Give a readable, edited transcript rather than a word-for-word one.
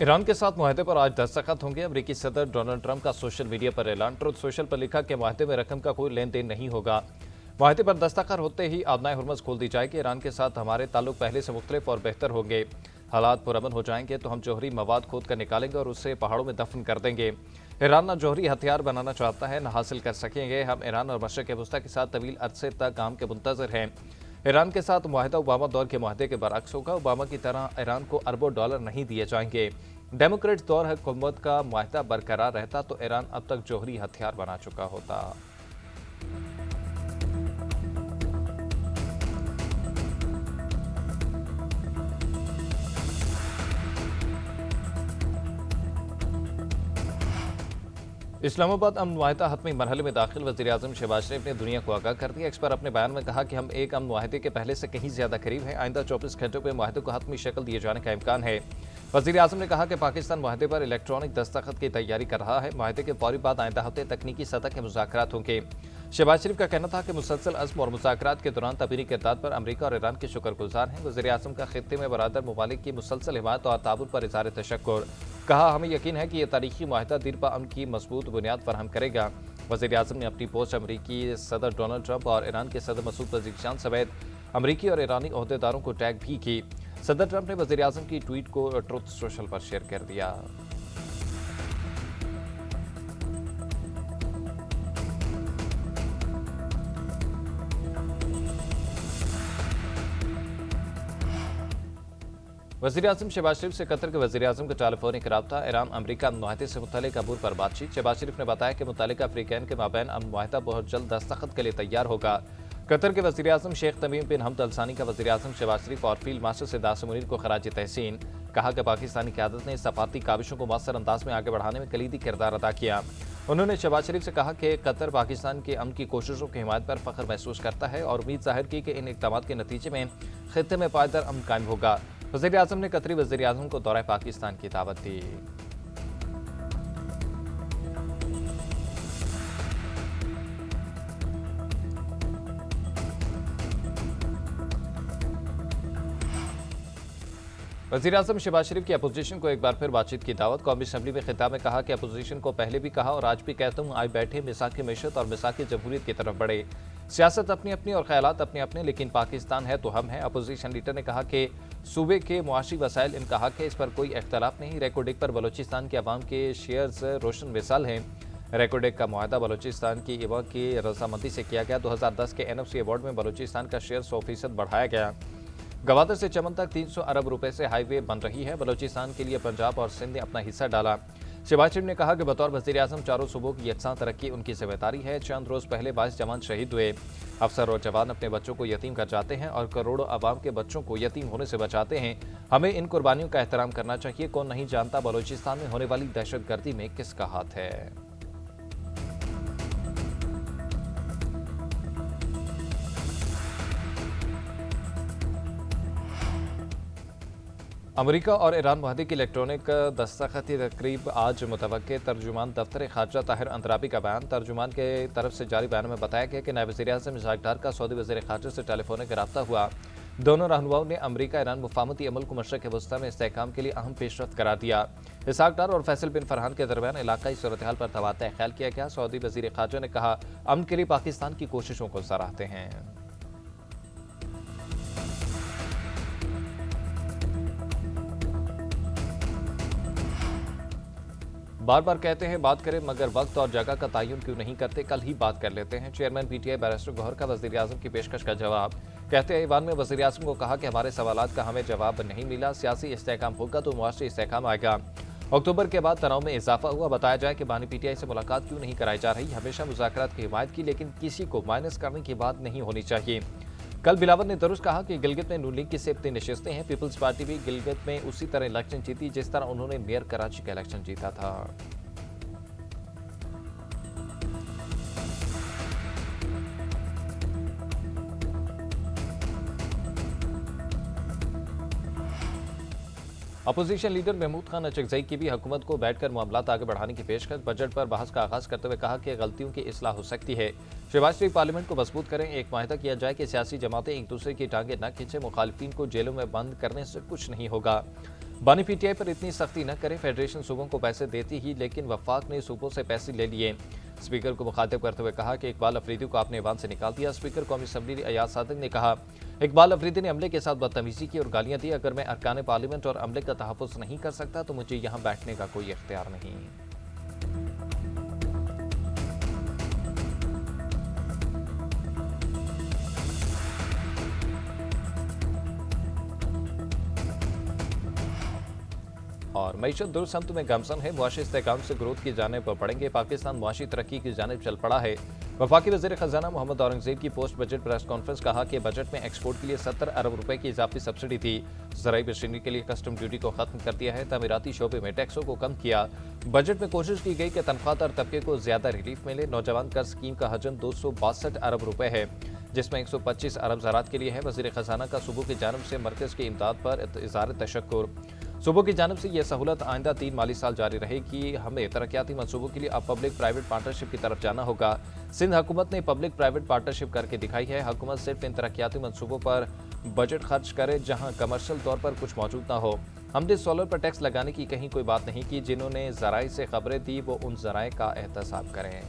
Iran के साथ मुआहदे पर आज दस्तखत होंगे। अमेरिकी सदर डोनाल्ड ट्रंप का सोशल मीडिया पर ऐलान। ट्रुथ सोशल पर लिखा कि मुआहदे में रकम का कोई लेन देन नहीं होगा। मुआहदे पर दस्तखत होते ही आबनाए हुर्मुज़ खोल दी जाएगी। ईरान के साथ हमारे ताल्लुक पहले से मुख्तलिफ और बेहतर होंगे। हालात पुरअमन हो जाएंगे तो हम जौहरी मवाद खोद कर निकालेंगे और उसे पहाड़ों में दफन कर देंगे। ईरान न जौहरी हथियार बनाना चाहता है, न हासिल कर सकेंगे। हम ईरान और मशरिक़ वस्ता के साथ तवील अरसे तक काम के मुंतज़िर हैं। ईरान के साथ मुआहदा ओबामा दौर के मुआहदे के बरअक्स होगा। ओबामा की तरह ईरान को अरबों डॉलर नहीं दिए जाएंगे। डेमोक्रेट्स दौर हुकूमत का मुआहदा बरकरार रहता तो ईरान अब तक जौहरी हथियार बना चुका होता। इस्लामाबाद अमन मुआहदा हतमी मरहले में दाखिल। वज़ीर-ए-आज़म शहबाज शरीफ ने दुनिया को आगाह कर दिया। एक्स पर अपने बयान में कहा कि हम एक अमन मुआहदे के पहले से कहीं ज्यादा करीब हैं। आइंदा 24 घंटों में मुआहदे को हतमी शक्ल दिए जाने का इम्कान है। वज़ीर-ए-आज़म ने कहा कि पाकिस्तान मुआहदे पर इलेक्ट्रॉनिक दस्तखत की तैयारी कर रहा है। मुआहदे के फौरी बाद आइंदा हफ्ते तकनीकी सतह के मुज़ाकरात होंगे। शहबाज शरीफ का कहना था कि मुसलसल अज़्म और मुज़ाकरात के दौरान तबीनी किरदार पर अमरीका और ईरान के शुक्रगुजार हैं। वज़ीर-ए-आज़म का खित्ते में बरादर ममालिक की मुसलसल हिमायत और ताउन पर इज़हार तशक्कुर। कहा, हमें यकीन है कि यह तारीखी मुआहदा दीर पा अमन की मजबूत बुनियाद फराहम करेगा। वज़ीर-ए-आज़म ने अपनी पोस्ट अमरीकी सदर डोनाल्ड ट्रंप और ईरान के सदर मसूद पज़ेश्कियान समेत अमरीकी और ईरानी ओहदेदारों को टैग भी की। सदर ट्रंप ने वज़ीर-ए-आज़म की ट्वीट को ट्रुथ सोशल पर शेयर कर दिया। वज़ीर-ए-आज़म शहबाज शरीफ से कतर के वज़ीर-ए-आज़म का टेलीफोनिक राब्ता। ईरान अमरीका अमन मुआहदे से मुतल्लिक अबूर पर बातचीत। शहबाज शरीफ ने बताया कि मुतल्लिका अफ्रीकैन के माबैन अमन मुआहदा बहुत जल्द दस्तखत के लिए तैयार होगा। कतर के वज़ीर-ए-आज़म शेख तमीम बिन हमद अल सानी का वज़ीर-ए-आज़म शहबाज शरीफ और फील्ड मार्शल सिद्दार्थ मुनीर को खराज तहसीन। कहा कि पाकिस्तानी क़यादत ने सफारती काविशों को मौसर अंदाज में आगे बढ़ाने में कलीदी किरदार अदा किया। उन्होंने शहबाज शरीफ से कहा कि कतर पाकिस्तान के अमन की कोशिशों की हिमायत पर फ़ख्र महसूस करता है और उम्मीद जाहिर की कि इन इक़दामात के नतीजे में खित्ते में पायदार अमन कायम होगा। वज़ीर-ए-आज़म ने कतरी वज़ीर-ए-आज़म को दौरा पाकिस्तान की दावत दी। वज़ीर-ए-आज़म शहबाज शरीफ की अपोजिशन को एक बार फिर बातचीत की दावत। कौमी असम्बली में खिताब में कहा कि अपोजिशन को पहले भी कहा और आज भी कहता हूँ, आए बैठे मिसाक़ मैशत और मिसाक़ जमहूरियत की तरफ बढ़े। सियासत अपनी अपनी और ख्यालात अपने अपने, लेकिन पाकिस्तान है तो हम हैं। अपोजिशन लीडर ने कहा कि सूबे के मुआशी वसाइल इनका हक है, इस पर कोई इख्तलाफ नहीं। रेकोडेक पर बलोचिस्तान के अवाम के शेयर्स रोशन मिसाल हैं। रेकोडेक का मुआहदा बलोचिस्तान की इवा की रजामंदी से किया गया। 2010 के NFC अवार्ड में बलोचिस्तान का शेयर 100% बढ़ाया गया। गवादर से चमन तक 300 अरब रुपए से हाईवे बन रही है। बलोचिस्तान के लिए पंजाब और सिंध ने अपना हिस्सा डाला। शहबाज शरीफ ने कहा कि बतौर वज़ीर-ए-आज़म चारों सूबों की यकसां तरक्की उनकी जिम्मेदारी है। चंद रोज पहले 22 जवान शहीद हुए। अफसर और जवान अपने बच्चों को यतीम कर जाते हैं और करोड़ों अवाम के बच्चों को यतीम होने से बचाते हैं। हमें इन कुर्बानियों का एहतराम करना चाहिए। कौन नहीं जानता बलोचिस्तान में होने वाली दहशतगर्दी में किसका हाथ है। अमेरिका और ईरान मुआहदे की इलेक्ट्रॉनिक दस्तखती तकरीब आज मुतवक्के। तर्जुमान दफ्तर खारजा ताहिर अंतराबी का बयान। तर्जुमान के तरफ से जारी बयान में बताया गया कि नायब वज़ीर-ए-आज़म इसहाक डार का सऊदी वज़ीर खारजा से टेलीफोनिक रब्ता हुआ। दोनों रहनुमाओं ने अमेरिका ईरान मुफाहमती अमल को मशरिक़ वस्ता में इस्तेहकाम के लिए अहम पेशरफ्त करार दिया। इसहाक डार और फैसल बिन फरहान के दरमियान इलाकाई सूरत हाल पर तबादला ख्याल किया गया। सऊदी वज़ीर खारजा ने कहा, अमन के लिए पाकिस्तान की कोशिशों को सराहते हैं। बार बार कहते हैं बात करें, मगर वक्त और जगह का तयन क्यों नहीं करते। कल ही बात कर लेते हैं। चेयरमैन PTI बैरिस्टर गौहर का वज़ीर-ए-आज़म की पेशकश का जवाब। कहते हैं, ईवान में वज़ीर-ए-आज़म को कहा कि हमारे सवालात का हमें जवाब नहीं मिला। सियासी इस्तेहकाम होगा तो मुआशी इस्तेहकाम आएगा। अक्टूबर के बाद तनाव में इजाफा हुआ। बताया जाए कि बानी PTI से मुलाकात क्यों नहीं कराई जा रही। हमेशा मुज़ाकरात की हिमायत की, लेकिन किसी को माइनस करने की बात नहीं होनी चाहिए। कल बिलावल ने दुरुस्त कहा कि गिलगित में नून लीग की सिर्फ 3 नशिस्तें हैं। पीपल्स पार्टी भी गिलगित में उसी तरह इलेक्शन जीती जिस तरह उन्होंने मेयर कराची का इलेक्शन जीता था। अपोजिशन लीडर महमूद खान अचकजई की भी हुकूमत को बैठकर मामलात आगे बढ़ाने की पेशकश। बजट पर बहस का आगाज करते हुए कहा कि गलतियों की इस्लाह हो सकती है। शहबाज शरीफ पार्लियामेंट को मजबूत करें। एक माहिदा किया जाए कि सियासी जमातें एक दूसरे की टांगें न खींचे। मुखालिफिन को जेलों में बंद करने से कुछ नहीं होगा। बानी पीटीआई पर इतनी सख्ती न करें, फेडरेशन सूबों को पैसे देती ही, लेकिन वफाक ने सूबों से पैसे ले लिए। स्पीकर को मुखातिब करते हुए कहा कि इकबाल अफरीदी को आपने ईवान से निकाल दिया। स्पीकर कौमी असम्बली अयाज सादिक ने कहा, इकबाल अफरीदी ने अमले के साथ बदतमीजी की और गालियां दी। अगर मैं अरकान पार्लियामेंट और अमले का तहफ़्फ़ुज़ नहीं कर सकता तो मुझे यहाँ बैठने का कोई इख्तियार नहीं। और मईशत दुरुस्त में गमसन है, मुआशी इस्तेहकाम से ग्रोथ की जाने पर पड़ेंगे। पाकिस्तान मुआशी तरक्की की जानिब चल पड़ा है। वफाकी वज़ीर ख़जाना मोहम्मद औरंगज़ेब की पोस्ट बजट प्रेस कॉन्फ्रेंस। कहा कि बजट में एक्सपोर्ट के लिए 70 अरब रुपए की इजाफी सब्सिडी थी। ज़राई मशीनरी के लिए कस्टम ड्यूटी को खत्म कर दिया है। तमीराती शोबे में टैक्सों को कम किया। बजट में कोशिश की गई कि तनख्वाहदार तबके को ज्यादा रिलीफ मिले। नौजवान कर्ज स्कीम का हजम 262 अरब रुपए है, जिसमें 125 अरब ज़राअत के लिए है। वज़ीर ख़जाना का सूबों की जानिब से मरकज़ की इमदाद पर इज़हार तशक्कुर। सूबों की जानिब से यह सहूलत आइंदा 3 माली साल जारी रहेगी। हमें तरक्याती मनसूबों के लिए अब पब्लिक प्राइवेट पार्टनरशिप की तरफ जाना होगा। सिंध हुकूमत ने पब्लिक प्राइवेट पार्टनरशिप करके दिखाई है। हुकूमत सिर्फ इन तरक्याती मनसूबों पर बजट खर्च करे जहां कमर्शियल तौर पर कुछ मौजूद ना हो। हमने सोलर पर टैक्स लगाने की कहीं कोई बात नहीं की। जिन्होंने ज़राए से खबरें दी वो उन ज़राए का एहतसाब करें।